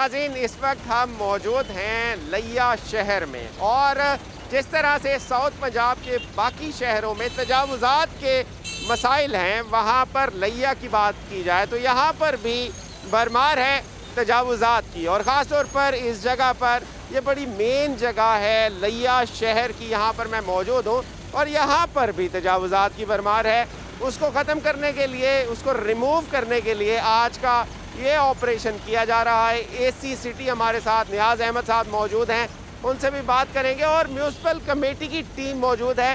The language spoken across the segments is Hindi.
नाज़रीन, इस वक्त हम मौजूद हैं लिया शहर में, और जिस तरह से साउथ पंजाब के बाकी शहरों में तजावुज़ात के मसाइल हैं, वहाँ पर लिया की बात की जाए तो यहाँ पर भी भरमार है तजावुज़ात की। और ख़ास तौर पर इस जगह पर, ये बड़ी मेन जगह है लिया शहर की, यहाँ पर मैं मौजूद हूँ और यहाँ पर भी तजावुज़ात की भरमार है। उसको ख़त्म करने के लिए, उसको रिमूव करने के लिए आज का ये ऑपरेशन किया जा रहा है। एसी सिटी हमारे साथ नियाज़ अहमद साहब मौजूद हैं, उनसे भी बात करेंगे, और म्यूनसिपल कमेटी की टीम मौजूद है।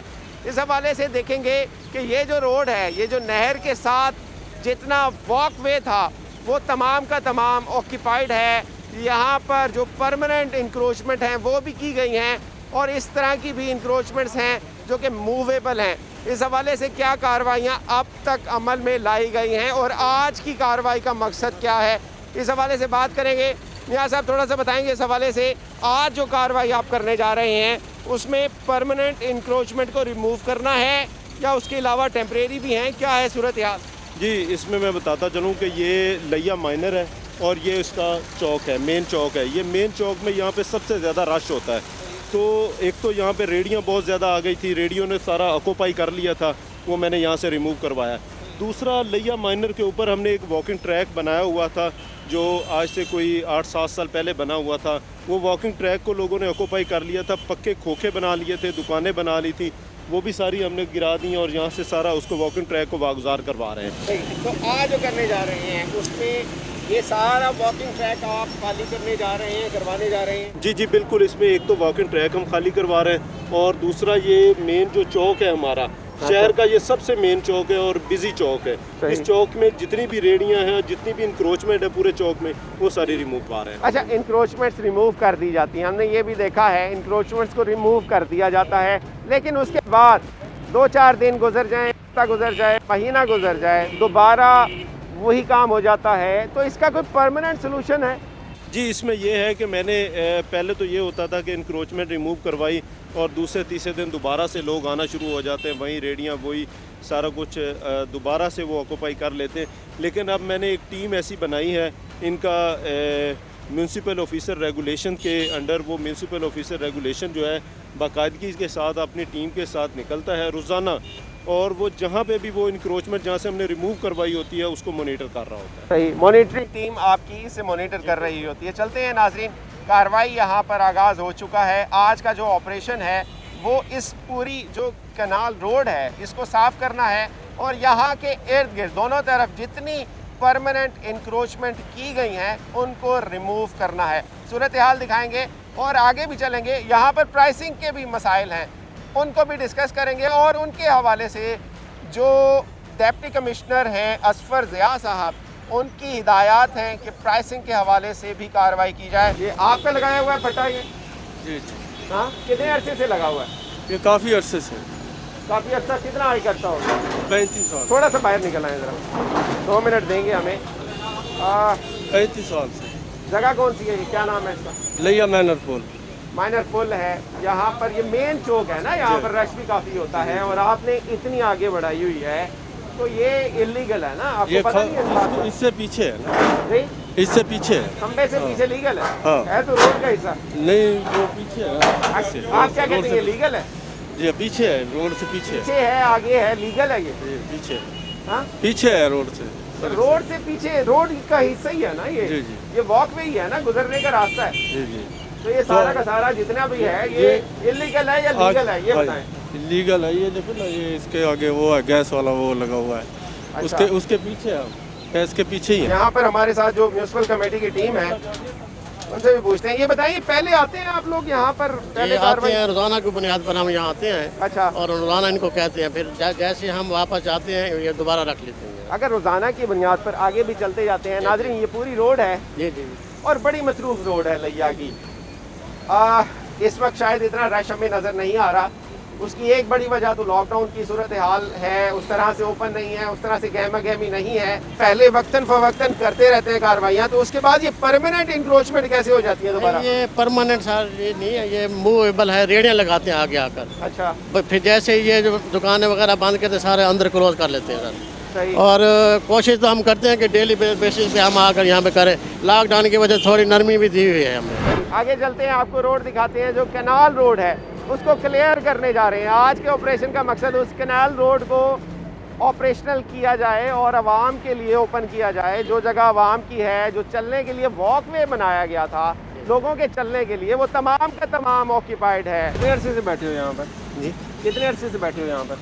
इस हवाले से देखेंगे कि ये जो रोड है, ये जो नहर के साथ जितना वॉकवे था वो तमाम का तमाम ऑक्यूपाइड है। यहाँ पर जो परमानेंट इंक्रोचमेंट हैं वो भी की गई हैं, और इस तरह की भी इंक्रोचमेंट्स हैं जो कि मूवेबल हैं। इस हवाले से क्या कार्रवाइयाँ अब तक अमल में लाई गई हैं और आज की कार्रवाई का मकसद क्या है, इस हवाले से बात करेंगे। नियाज़ साहब थोड़ा सा बताएंगे इस हवाले से, आज जो कार्रवाई आप करने जा रहे हैं उसमें परमानेंट इंक्रोचमेंट को रिमूव करना है या उसके अलावा टेम्परेरी भी हैं, क्या है सूरत हाल? जी, इसमें मैं बताता चलूँ कि ये लिया माइनर है और ये इसका चौक है, मेन चौक है। ये मेन चौक में यहाँ पे सबसे ज़्यादा रश होता है। तो एक तो यहाँ पे रेडियाँ बहुत ज़्यादा आ गई थी, रेडियो ने सारा ऑक्यूपाई कर लिया था, वो मैंने यहाँ से रिमूव करवाया। दूसरा, लिया माइनर के ऊपर हमने एक वॉकिंग ट्रैक बनाया हुआ था जो आज से कोई 8-7 साल पहले बना हुआ था। वो वॉकिंग ट्रैक को लोगों ने ऑक्यूपाई कर लिया था, पक्के खोखे बना लिए थे, दुकानें बना ली थी, वो भी सारी हमने गिरा दी और यहाँ से सारा उसको वॉकिंग ट्रैक को वागुजार करवा रहे हैं। तो आज जो करने जा रहे हैं उसमें ये सारा वॉकिंग ट्रैक आप खाली करने जा रहे हैं, करवाने जा रहे हैं? जी बिल्कुल, इसमें एक तो वॉकिंग ट्रैक हम खाली करवा रहे हैं और दूसरा ये मेन जो चौक है हमारा शहर का, ये सबसे मेन चौक है और बिजी चौक है। इस चौक में जितनी भी रेडियां हैं, जितनी भी इंक्रोचमेंट है पूरे चौक में, वो सारी रिमूव पा रहे हैं। अच्छा, इंक्रोचमेंट्स रिमूव कर दी जाती हैं, हमने ये भी देखा है, इंक्रोचमेंट्स को रिमूव कर दिया जाता है, लेकिन उसके बाद 2-4 दिन गुजर जाए, हफ्ता गुजर जाए, महीना गुजर जाए, दोबारा वही काम हो जाता है। तो इसका कोई परमानेंट सोल्यूशन है? जी, इसमें यह है कि मैंने पहले तो ये होता था कि इंक्रोचमेंट रिमूव करवाई और दूसरे तीसरे दिन दोबारा से लोग आना शुरू हो जाते हैं, वहीं रेडियाँ वही सारा कुछ दोबारा से वो ऑक्यूपाई कर लेते हैं। लेकिन अब मैंने एक टीम ऐसी बनाई है, इनका म्यूनसिपल ऑफिसर रेगुलेशन के अंडर, वो म्यूनसिपल ऑफिसर रेगुलेशन जो है बाकायदगी के साथ अपनी टीम के साथ निकलता है रोज़ाना, और वो जहाँ पे भी वो इंक्रोचमेंट जहाँ से हमने रिमूव करवाई होती है उसको मॉनिटर कर रहा होता है। सही, मॉनिटरिंग टीम आपकी इसे मॉनिटर कर रही होती है। चलते हैं नाजरीन, कार्रवाई यहाँ पर आगाज़ हो चुका है। आज का जो ऑपरेशन है वो इस पूरी जो कनाल रोड है इसको साफ़ करना है, और यहाँ के इर्द गिर्द दोनों तरफ जितनी परमानेंट इंक्रोचमेंट की गई हैं उनको रिमूव करना है। सूरत हाल दिखाएंगे और आगे भी चलेंगे। यहाँ पर प्राइसिंग के भी मसाइल हैं, उनको भी डिस्कस करेंगे, और उनके हवाले से जो डिप्टी कमिश्नर हैं असफर ज़िया साहब, उनकी हिदायत हैं कि प्राइसिंग के हवाले से भी कार्रवाई की जाए। ये आपका लगाया हुआ है भट्टा ये? जी जी। हाँ, कितने अरसे से लगा हुआ है? ये काफ़ी अरसे से। काफ़ी अर्सा, कितना हाई करता होगा? 35 साल। थोड़ा सा बाहर निकल आए ज़रा, 2 मिनट देंगे हमें। 35 साल से। जगह कौन सी है ये, क्या नाम है इसका? लिया माइनर पुल। माइनर पुल है यहाँ पर, ये मेन चौक है ना, यहाँ पर रश भी काफ़ी होता है, और आपने इतनी आगे बढ़ाई हुई है तो ये इलीगल है ना? आपको पता नहीं है इस बात का? इससे पीछे है ना? नहीं, इससे पीछे है। खंबे से पीछे लीगल है? हाँ। है तो रोड का हिस्सा। नहीं, वो पीछे है। आप क्या कहते हैं, लीगल है? जी पीछे है, रोड से पीछे पीछे है, आगे है, लीगल है ये? पीछे। हाँ, पीछे है रोड से। रोड से पीछे, रोड का हिस्सा ही है ना ये? जी जी। ये वॉकवे ही है ना, गुजरने का रास्ता है। जी जी। तो ये सारा का सारा जितना भी है ये इलीगल है या लीगल है, ये बताएं। लीगल है, ये देखो ना, ये इसके आगे वो है गैस वाला, वो लगा हुआ है। अच्छा। उसके पीछे है, गैस के पीछे ही है। यहाँ पर हमारे साथ जो म्यूनसिपल कमेटी की टीम है उनसे भी पूछते हैं। ये बताइए, पहले आते हैं आप लोग यहाँ पर? पहले आते हैं रोजाना की बुनियाद पर, हम यहाँ आते हैं। अच्छा। और रोजाना इनको कहते हैं, फिर जैसे हम वापस जाते हैं ये दोबारा रख लेते हैं। अगर रोजाना की बुनियाद पर आगे भी चलते जाते हैं नाजरीन, ये पूरी रोड है जी जी, और बड़ी मसरूफ रोड है लिया की। इस वक्त शायद इतना रश हमें नज़र नहीं आ रहा, उसकी एक बड़ी वजह तो लॉकडाउन की सूरत हाल है, उस तरह से ओपन नहीं है, उस तरह से गहमा गहमी नहीं है। पहले वक्तन फवक्तन करते रहते हैं कार्रवाइयाँ, तो उसके बाद ये परमानेंट इंक्रोचमेंट कैसे हो जाती है दोबारा? ये परमानेंट सर ये नहीं है, ये मूवेबल है, रेडियाँ लगाते हैं आगे आकर। अच्छा। फिर जैसे ये जो दुकानें वगैरह बंद करते सारे अंदर क्लोज कर लेते हैं सर। सही। और कोशिश तो हम करते हैं कि डेली बेसिस पे हम आकर यहाँ पे करें। लॉकडाउन की वजह से थोड़ी नरमी भी दी हुई है हमने। आगे चलते हैं, आपको रोड दिखाते हैं। जो कैनाल रोड है उसको क्लियर करने जा रहे हैं। आज के ऑपरेशन का मकसद उस कैनाल रोड को ऑपरेशनल किया जाए और आवाम के लिए ओपन किया जाए। जो जगह आवाम की है, जो चलने के लिए वॉकवे बनाया गया था लोगों के चलने के लिए, वो तमाम का तमाम ऑक्यूपाइड है। कितने अरसे से बैठे हो यहाँ पर जी कितने अरसे से बैठे हो यहाँ पर?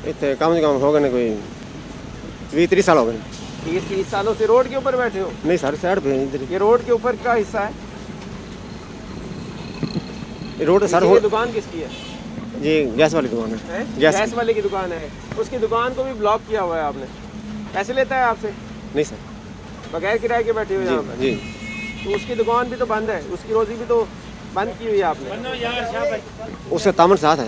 इतने कम से कम हो गए कोई 20-30 साल हो गए। 30 सालों से रोड के ऊपर बैठे हो? नहीं सर, साइड पे हैं इधर। ये रोड के ऊपर का हिस्सा है? ये रोड सर ये हो दुकान किसकी है? जी गैस वाली दुकान है। हैं? गैस गैस वाले की दुकान है। उसकी दुकान को भी ब्लॉक किया हुआ है आपने। पैसे लेता है आपसे? नहीं सर। बगैर किराए के बैठे हो यहाँ पर? जी तो उसकी दुकान भी तो बंद है, उसकी रोजी भी तो बंद की हुई है आपने। उसका तामन साथ है,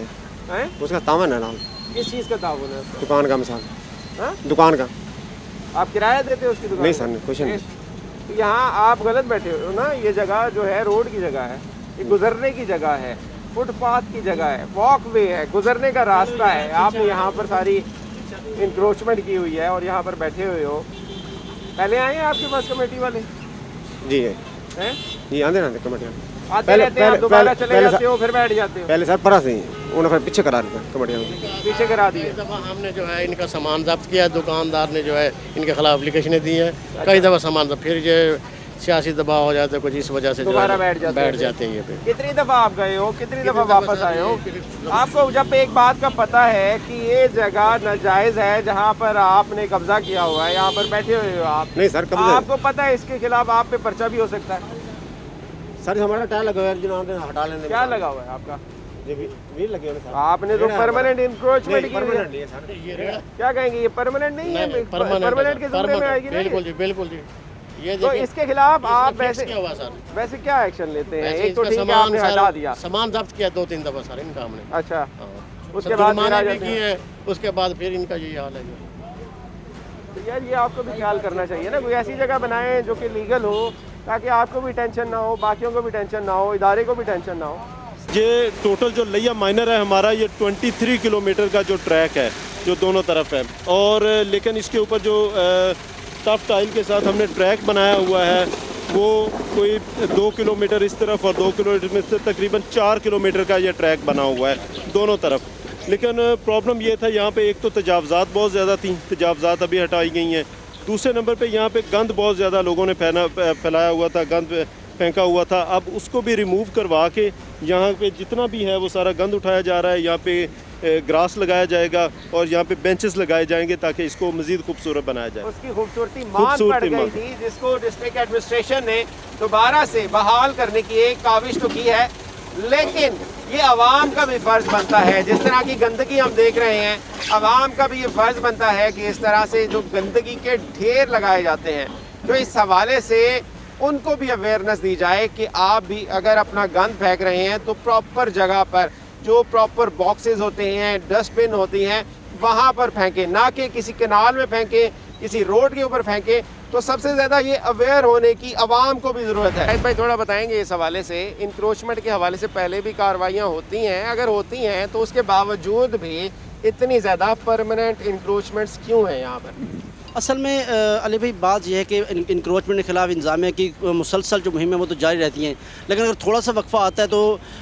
हैं? उसका तामन है नाम। किस चीज़ का ताउन है? दुकान का मिसाल, हाँ? दुकान का। आप किराया देते हो उसकी दुकान? नहीं सर, नहीं, कुछ नहीं। तो यहाँ आप गलत बैठे हो ना। ये जगह जो है रोड की जगह है, ये गुजरने की जगह है, फुटपाथ की जगह है, वॉकवे है, गुजरने का रास्ता है। आपने यहाँ पर सारी इंक्रोचमेंट की हुई है और यहाँ पर बैठे हुए हो। पहले आए हैं आपके पास कमेटी वाले? जी हैं? जी आंदे ना कमेटी आते पहले- रहते हैं, आप पहले- दोबारा पहले- चले पहले जाते हो, फिर बैठ जाते हो? पहले सर परा से उन्होंने फिर पीछे करा दिया कमेटी पीछे करा दिए। कई दफ़ा हमने जो है इनका सामान जब्त किया, दुकानदार ने जो है इनके खिलाफ एप्लीकेशनें दी हैं। कई दफ़ा सामान जब्त, फिर ये सियासी दबाव हो जाता है कुछ, इस वजह से जो है दोबारा बैठ जाते हैं ये पे। कितनी दफ़ा आप गए हो, कितनी दफ़ा वापस आए हो? आपको जब एक बात का पता है कि ये जगह नाजायज़ है जहाँ पर आपने कब्जा किया हुआ है, यहाँ पर बैठे हुए हो आप, नहीं सर, कब्जा- आपको पता है इसके खिलाफ आप पे पर्चा भी हो सकता है। सर हमारा टायर लगा हुआ है, जिन्होंने हटा लेने। क्या लगा हुआ है आपका? जी भी लगे हुए सर। आपने तो परमानेंट इंक्रोचमेंट की हुई है। परमानेंट नहीं है सर। ये रेड़ा क्या कहेंगे, ये परमानेंट नहीं है? परमानेंट के जुम्मे में आएगी ना ये? बिल्कुल जी, बिल्कुल जी। ये तो देखिए, इसके खिलाफ आप इसमें वैसे क्या हुआ सर? वैसे क्या एक्शन लेते हैं? ऐसे एक तो इसका ठीक है सामान आपने सर- हटा दिया, सामान जब्त किया 2-3 दफ़ा सर इनका हमने। अच्छा, हाँ। उसके सब बाद जुर्माने फिर आ भी जाते किए, हैं। उसके बाद फिर इनका यही हाल है। तो यार ये आपको भी ख्याल करना चाहिए ना, कोई ऐसी जगह बनाएं जो कि लीगल हो, ताकि आपको भी टेंशन ना हो, बाकियों को भी टेंशन ना हो, इदारे को भी टेंशन ना हो। ये टोटल जो लिया माइनर है हमारा, ये 23 किलोमीटर का जो ट्रैक है जो दोनों तरफ है। और लेकिन इसके ऊपर जो टफ टाइल के साथ हमने ट्रैक बनाया हुआ है वो कोई 2 किलोमीटर इस तरफ और 2 किलोमीटर में से तकरीबन 4 किलोमीटर का ये ट्रैक बना हुआ है दोनों तरफ। लेकिन प्रॉब्लम ये था, यहाँ पे एक तो तजावज़ात बहुत ज़्यादा थी, तजावज़ात अभी हटाई गई हैं। दूसरे नंबर पे यहाँ पे गंद बहुत ज़्यादा लोगों ने फैलाया हुआ था, गंद फेंका हुआ था। अब उसको भी रिमूव करवा के यहाँ पे जितना भी है वो सारा गंद उठाया जा रहा है। यहाँ पे ग्रास लगाया जाएगा और यहाँ पे बेंचेस लगाए जाएंगे ताकि इसको मज़ीद खूबसूरत बनाया जाए। उसकी खूबसूरती मांग पड़ गई थी, जिसको डिस्ट्रिक्ट एडमिनिस्ट्रेशन ने दोबारा से बहाल करने की एक काविश तो की है, लेकिन ये आवाम का भी फ़र्ज़ बनता है। जिस तरह की गंदगी हम देख रहे हैं, आवाम का भी ये फ़र्ज़ बनता है कि इस तरह से जो गंदगी के ढेर लगाए जाते हैं, तो इस हवाले से उनको भी अवेयरनेस दी जाए कि आप भी अगर अपना गंद फेंक रहे हैं तो प्रॉपर जगह पर, जो प्रॉपर बॉक्सेस होते हैं, डस्टबिन होती हैं, वहाँ पर फेंकें, ना कि किसी कैनाल में फेंकें, किसी रोड के ऊपर फेंकें। तो सबसे ज़्यादा ये अवेयर होने की आवाम को भी ज़रूरत है। भाई थोड़ा बताएंगे इस हवाले से, इंक्रोचमेंट के हवाले से पहले भी कार्रवाइयाँ होती हैं, अगर होती हैं तो उसके बावजूद भी इतनी ज़्यादा परमानेंट इंक्रोचमेंट्स क्यों हैं यहाँ पर? असल में अली भाई बात यह है कि इंक्रोचमेंट के खिलाफ इंतजामिया की मुसलसल जो मुहिम है वो तो जारी रहती हैं, लेकिन अगर थोड़ा सा वक्फा आता है तो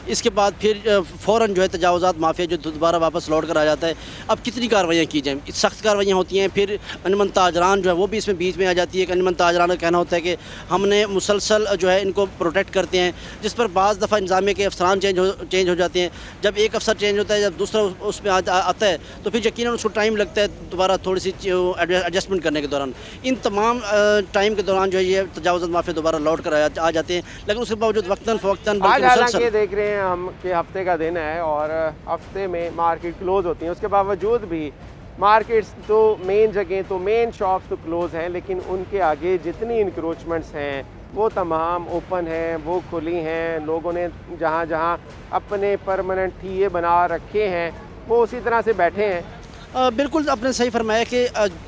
इसके बाद फिर फ़ौरन जो है तजावज़ात माफिया जो दोबारा वापस लौट कर आ जाता है। अब कितनी कार्रवाइयाँ की जाएँ, सख्त कार्रवाइयाँ होती हैं, फिर अनमन ताजरान जो है वो भी इसमें बीच में आ जाती है कि अनमन ताजरान का कहना होता है कि हमने मुसलसल जो है इनको प्रोटेक्ट करते हैं, जिस पर बाज़ दफ़ा इंतजामिया के अफसरान चेंज हो जाते हैं। जब एक अफसर चेंज होता है, जब दूसरा उसमें आता है तो फिर यकीनन उसको टाइम लगता है दोबारा थोड़ी सी एडजस्टमेंट करने के दौरान। इन तमाम टाइम के दौरान जो है ये तजावज़ात माफिया दोबारा लौट कर आ जाते हैं, लेकिन उसके बावजूद वक्तन फ़वक्तन आज हालांकि देख रहे हैं हम कि हफ्ते का दिन है और हफ्ते में मार्केट क्लोज़ होती है, उसके बावजूद भी मार्केट्स तो मेन जगह तो मेन शॉप्स तो क्लोज़ हैं, लेकिन उनके आगे जितनी इंक्रोचमेंट्स हैं वो तमाम ओपन हैं, वो खुली हैं। लोगों ने जहाँ जहाँ अपने परमानेंट ठिये बना रखे हैं वो उसी तरह से बैठे हैं। बिल्कुल आपने सही फरमाया कि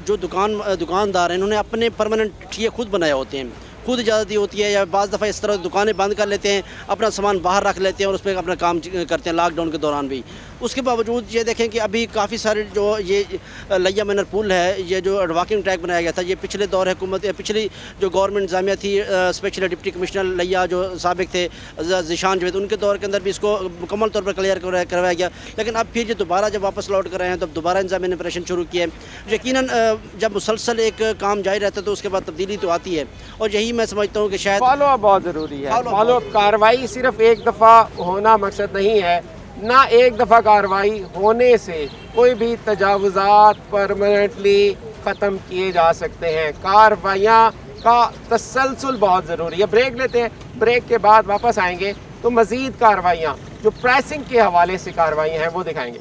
जो दुकानदार हैं इन्होंने अपने परमानेंट ठिये खुद बनाए होते हैं, खुद इजाज़त दी होती है, या बाज़ दफ़ा इस तरह दुकानें बंद कर लेते हैं, अपना सामान बाहर रख लेते हैं और उस पर अपना काम करते हैं लॉकडाउन के दौरान भी। उसके बावजूद ये देखें कि अभी काफ़ी सारे जो ये लिया मैनर पुल है, ये जो वॉकिंग ट्रैक बनाया गया था, ये पिछले दौर हुकूमत पिछली जो गवर्नमेंट इंतजामिया थी, स्पेशल डिप्टी कमिश्नर लिया जो साबिक थे ज़िशान जवेद, उनके दौर के अंदर भी इसको मुकम्मल तौर पर क्लियर करवाया गया। लेकिन अब फिर ये दोबारा जब वापस लौट कर रहे हैं, तब दोबारा इंतजामिया ने ऑपरेशन शुरू किया है। यकीनन जब मुसलसल एक काम जारी रहता है तो उसके बाद तब्दीली तो आती है, और यही मैं समझता हूँ कि शायद फॉलो अप बहुत ज़रूरी है। Follow up फॉलो अप कार्रवाई सिर्फ एक दफ़ा होना मकसद नहीं है, ना एक दफ़ा कार्रवाई होने से कोई भी तजावुज़ात परमानेंटली ख़त्म किए जा सकते हैं। कार्रवाइयाँ का तसलसल बहुत ज़रूरी है। ब्रेक लेते हैं, ब्रेक के बाद वापस आएंगे तो मज़ीद कार्रवाइयाँ जो प्राइसिंग के हवाले से कार्रवाइयाँ हैं वो दिखाएंगे।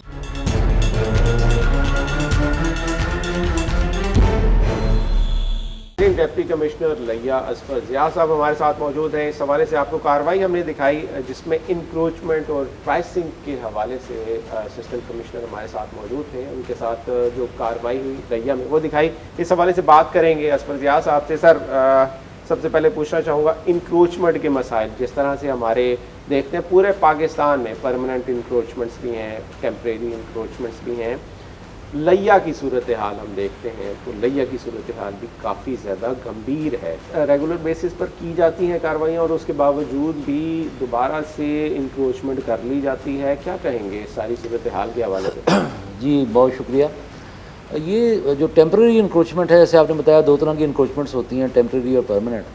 डिप्टी कमिश्नर लिया असफर ज़िया साहब हमारे साथ मौजूद हैं। इस हवाले से आपको कार्रवाई हमने दिखाई जिसमें इंक्रोचमेंट और प्राइसिंग के हवाले से असिस्टेंट कमिश्नर हमारे साथ मौजूद थे, उनके साथ जो कार्रवाई हुई लिया में वो दिखाई। इस हवाले से बात करेंगे असफर ज़िया साहब से। सर, सबसे पहले पूछना चाहूँगा इंक्रोचमेंट के मसाइल, जिस तरह से हमारे देखते हैं पूरे पाकिस्तान में परमानेंट इंक्रोचमेंट्स भी हैं, टेम्परेरी इंक्रोचमेंट्स भी हैं। लिया की सूरत हाल हम देखते हैं तो लिया की सूरत हाल भी काफ़ी ज़्यादा गंभीर है। रेगुलर बेसिस पर की जाती हैं कार्रवाइयाँ और उसके बावजूद भी दोबारा से इंक्रोचमेंट कर ली जाती है। क्या कहेंगे इस सारी सूरत हाल के हवाले से? जी बहुत शुक्रिया। ये जो टेम्परेरी इंक्रोचमेंट है, जैसे आपने बताया, दो तरह की इंक्रोचमेंट्स होती हैं, टेम्परेरी और परमानेंट।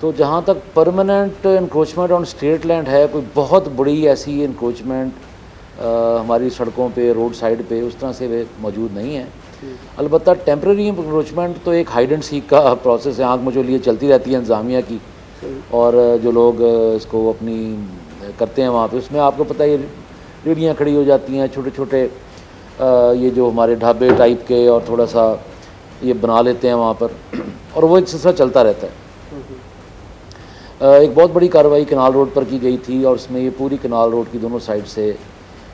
तो जहाँ तक permanent encroachment on state land है, कोई बहुत बड़ी ऐसी इंक्रोचमेंट हमारी सड़कों पे, रोड साइड पे उस तरह से वे मौजूद नहीं है। अलबत्ता टेम्परेरी इंक्रोचमेंट तो एक हाइड एंड सीक का प्रोसेस है, आँख मचोली चलती रहती है इंतज़ामिया की, और जो लोग इसको अपनी करते हैं वहाँ पे, उसमें आपको पता है रेहड़ियाँ खड़ी हो जाती हैं, छोटे छोटे ये जो हमारे ढाबे टाइप के, और थोड़ा सा ये बना लेते हैं वहाँ पर, और वो एक सिलसिला चलता रहता है। एक बहुत बड़ी कार्रवाई कनाल रोड पर की गई थी, और उसमें ये पूरी कनाल रोड की दोनों साइड से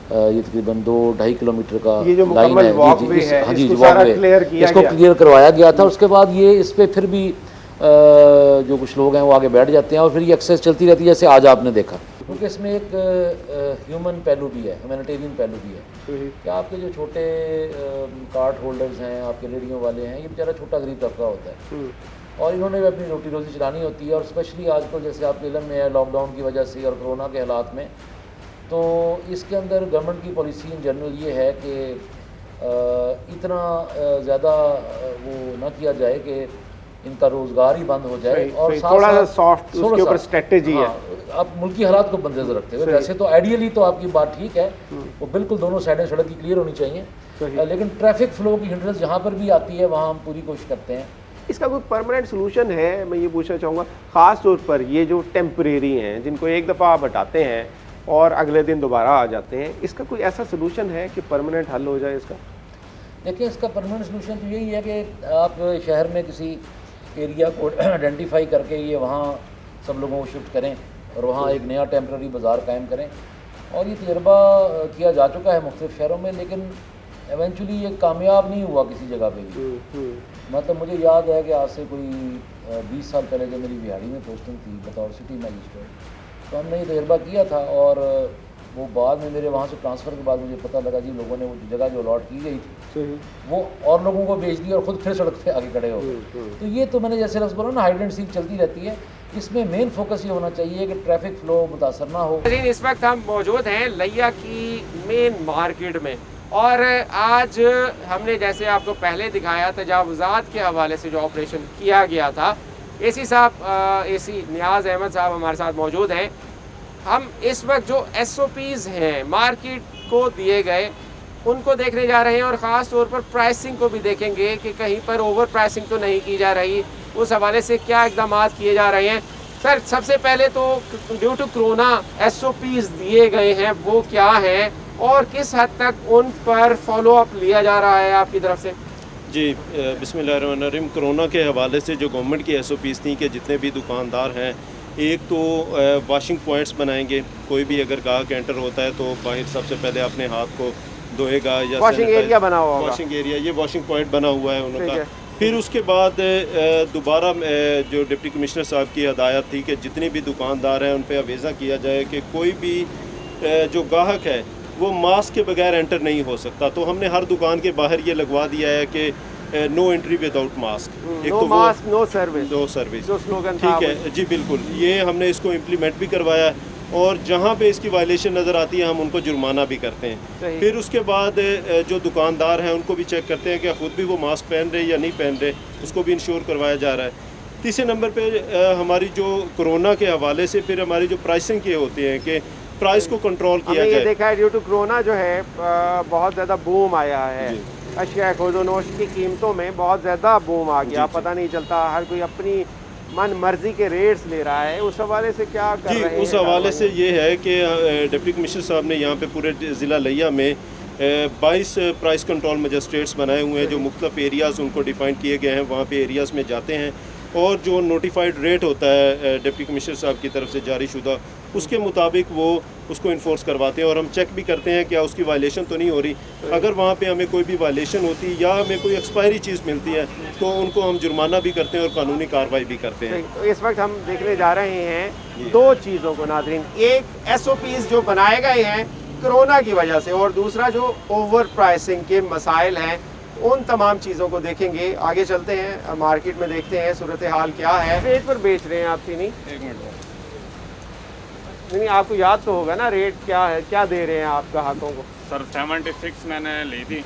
ये तकरीबन 2-2.5 किलोमीटर का ये जो लाइन है, वॉकवे है, हाँ जी, इसको वॉकवे, सारा क्लियर किया इसको गया। क्लियर करवाया गया था। उसके बाद ये इस पर फिर भी जो कुछ लोग हैं वो आगे बैठ जाते हैं, और फिर ये एक्सेस चलती रहती है, जैसे आज आपने देखा। क्योंकि इसमें एक ह्यूमन पहलू भी है, ह्यूमैनिटेरियन पहलू भी है कि आपके जो छोटे कार्ट होल्डर्स हैं, आपके रेहड़ियों वाले हैं, ये बेचारा छोटा गरीब तबका होता है, और इन्होंने भी अपनी रोटी रोज़ी चलानी होती है। और स्पेशली आजकल जैसे आपके इलम में है, लॉकडाउन की वजह से और कोरोना के हालात में, तो इसके अंदर गवर्नमेंट की पॉलिसी इन जनरल ये है कि इतना ज़्यादा वो ना किया जाए कि इनका रोज़गार ही बंद हो जाए, और थोड़ा सा सॉफ्ट उसके ऊपर स्ट्रेटेजी है। आप मुल्की हालात को बंदेज रखते हुए, वैसे तो आइडियली तो आपकी बात ठीक है, वो बिल्कुल दोनों साइडें सड़क की क्लियर होनी चाहिए, लेकिन ट्रैफिक फ्लो की हिंड्रेंस जहाँ पर भी आती है वहाँ हम पूरी कोशिश करते हैं। इसका कोई परमानेंट सोल्यूशन है? मैं ये पूछना चाहूँगा, ख़ास तौर पर ये जो टेम्परेरी हैं, जिनको एक दफ़ा आप हटाते हैं और अगले दिन दोबारा आ जाते हैं, इसका कोई ऐसा सोल्यूशन है कि परमानेंट हल हो जाए इसका? देखिए, इसका परमानेंट सोल्यूशन तो यही है कि आप शहर में किसी एरिया को आइडेंटिफाई करके ये वहाँ सब लोगों को शिफ्ट करें, और वहाँ एक नया टेम्परेरी बाज़ार कायम करें। और ये तजर्बा किया जा चुका है मुख्तलिफ शहरों में, लेकिन एवेंचुअली ये कामयाब नहीं हुआ किसी जगह पे भी। मतलब मुझे याद है कि आज से कोई 20 साल पहले जब मेरी बिहाड़ी में पोस्टिंग थी बतौर सिटी मैजिस्ट्रेट, तो हमने ये तजर्बा किया था, और वो बाद में मेरे वहाँ से ट्रांसफ़र के बाद मुझे पता लगा जी लोगों ने वो जगह जो अलॉट की गई थी वो और लोगों को बेच दी, और ख़ुद फिर सड़क पे आगे खड़े हो गए। तो ये तो मैंने जैसे लफ्ज़ बोला ना, हाइड एंड सीक चलती रहती है। इसमें मेन फोकस ये होना चाहिए कि ट्रैफिक फ्लो मुतासर ना हो। इस वक्त हम मौजूद हैं लिया की मेन मार्केट में, और आज हमने जैसे आपको पहले दिखाया तजावुज़ात के हवाले से जो ऑपरेशन किया गया था, एसी साहब एसी नियाज़ अहमद साहब हमारे साथ मौजूद हैं। हम इस वक्त जो SOPs हैं मार्केट को दिए गए उनको देखने जा रहे हैं, और ख़ास तौर पर प्राइसिंग को भी देखेंगे कि कहीं पर ओवर प्राइसिंग तो नहीं की जा रही, उस हवाले से क्या इक़दाम किए जा रहे हैं। सर, सबसे पहले तो ड्यू टू कोरोना SOPs दिए गए हैं, वो क्या हैं और किस हद तक उन पर फॉलो अप लिया जा रहा है आपकी तरफ से? जी, बिस्मिल्लाहिर्रहमानिर्रहीम। कोरोना के हवाले से जो गवर्नमेंट की SOPs थी कि जितने भी दुकानदार हैं, एक तो वॉशिंग पॉइंट्स बनाएंगे, कोई भी अगर गाहक एंटर होता है तो बाहर सबसे पहले अपने हाथ को धोएगा, या वॉशिंग एरिया बना हुआ होगा। वॉशिंग एरिया, ये वॉशिंग पॉइंट बना हुआ है उनका, फिर उसके बाद दोबारा जो डिप्टी कमिश्नर साहब की हदायत थी कि जितने भी दुकानदार हैं उन पर अवेज़ा किया जाए कि कोई भी जो ग्राहक है वो मास्क के बगैर एंटर नहीं हो सकता। तो हमने हर दुकान के बाहर ये लगवा दिया है कि no entry without mask. No mask no service, no service जो स्लोगन था। ठीक है जी, बिल्कुल, ये हमने इसको इम्प्लीमेंट भी करवाया और जहाँ पे इसकी वायलेशन नज़र आती है हम उनको जुर्माना भी करते हैं। फिर उसके बाद जो दुकानदार हैं उनको भी चेक करते हैं कि ख़ुद भी वो मास्क पहन रहे या नहीं पहन रहे, उसको भी इंश्योर करवाया जा रहा है। तीसरे नंबर पे हमारी जो कोरोना के हवाले से फिर हमारी जो प्राइसिंग के होते हैं कि प्राइस को कंट्रोल किया हमने जाए। ये देखा है ड्यू टू कोरोना जो है बहुत ज़्यादा बूम आया है, अशिया खुर्द-ओ-नोश की कीमतों में बहुत ज़्यादा बूम आ गया। पता नहीं चलता, हर कोई अपनी मन मर्जी के रेट्स ले रहा है। उस हवाले से क्या कर रहे हैं? उस हवाले से ये है कि डिप्टी कमिश्नर साहब ने यहाँ पे पूरे ज़िला लिया में 22 प्राइस कंट्रोल मजिस्ट्रेट्स बनाए हुए हैं जो मुख्तलिफ एरियाज़ उनको डिफ़ाइन किए गए हैं। वहाँ पे एरियाज़ में जाते हैं और जो नोटिफाइड रेट होता है डिप्टी कमिश्नर साहब की तरफ से जारी शुदा, उसके मुताबिक वो उसको इन्फोर्स करवाते हैं और हम चेक भी करते हैं क्या उसकी वायलेशन तो नहीं हो रही। अगर वहाँ पे हमें कोई भी वायलेशन होती है या हमें कोई एक्सपायरी चीज़ मिलती है तो उनको हम जुर्माना भी करते हैं और कानूनी कार्रवाई भी करते हैं। तो इस वक्त हम देखने जा रहे हैं दो चीज़ों को नाज़रीन, एक SOPs जो बनाए गए हैं कोरोना की वजह से और दूसरा जो ओवर प्राइसिंग के मसाइल हैं, उन तमाम चीज़ों को देखेंगे। आगे चलते हैं, मार्केट में देखते हैं सूरत हाल क्या है। रेट पर बेच रहे हैं आप चीनी? एक मिनट नहीं, आपको याद तो होगा ना रेट क्या है, क्या दे रहे हैं आप ग्राहकों को? सर 76 मैंने ली थी।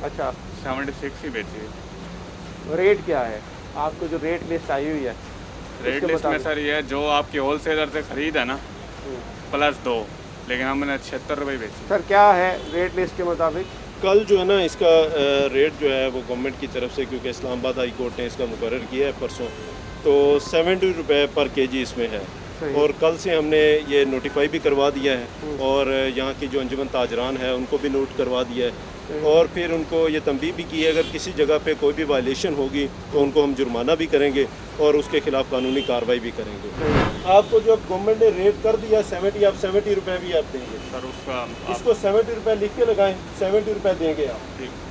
अच्छा, 76 ही बेची। रेट क्या है आपको जो रेट लिस्ट आई हुई है? रेट लिस्ट में सर ये है जो आपके होलसेलर से ख़रीद है ना +2, लेकिन हमने 76 रुपये बेची। सर क्या है रेट लिस्ट के मुताबिक? कल जो है ना इसका रेट जो है वो गवर्नमेंट की तरफ से, क्योंकि इस्लामाबाद हाई कोर्ट ने इसका मुकर्रर किया है परसों, तो 70 रुपये पर केजी इसमें है। और कल से हमने ये नोटिफाई भी करवा दिया है और यहाँ की जो अंजुमन ताजरान है उनको भी नोट करवा दिया है और फिर उनको ये तंबीह भी की है अगर किसी जगह पे कोई भी वायलेशन होगी तो उनको हम जुर्माना भी करेंगे और उसके खिलाफ कानूनी कार्रवाई भी करेंगे। आपको जो गवर्नमेंट ने रेट कर दिया 70, आप 70 रुपये भी आप देंगे सर उसका इसको 70 रुपये लिख के लगाएं, 70 रुपये देंगे आप।